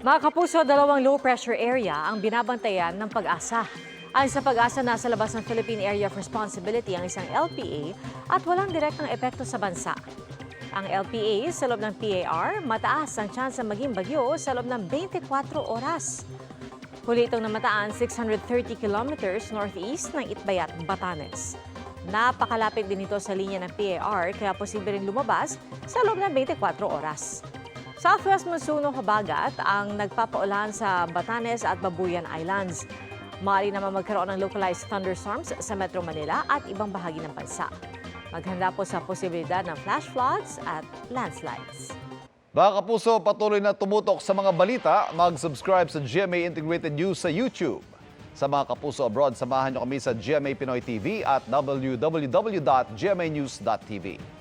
Mga kapuso, dalawang low-pressure area ang binabantayan ng Pag-asa. Ayon sa Pag-asa, nasa labas ng Philippine Area of Responsibility ang isang LPA at walang direktang epekto sa bansa. Ang LPA sa loob ng PAR, mataas ang tsansa maging bagyo sa loob ng 24 oras. Huli itong namataan 630 kilometers northeast ng Itbayat, Batanes. Napakalapit din ito sa linya ng PAR kaya posible rin lumabas sa loob ng 24 oras. Southwest monsoon o habagat ang nagpapaulan sa Batanes at Babuyan Islands. Maaari naman magkaroon ng localized thunderstorms sa Metro Manila at ibang bahagi ng bansa. Maghanda po sa posibilidad ng flash floods at landslides. Mga kapuso, patuloy na tumutok sa mga balita. Mag-subscribe sa GMA Integrated News sa YouTube. Sa mga kapuso abroad, samahan niyo kami sa GMA Pinoy TV at www.gmanews.tv.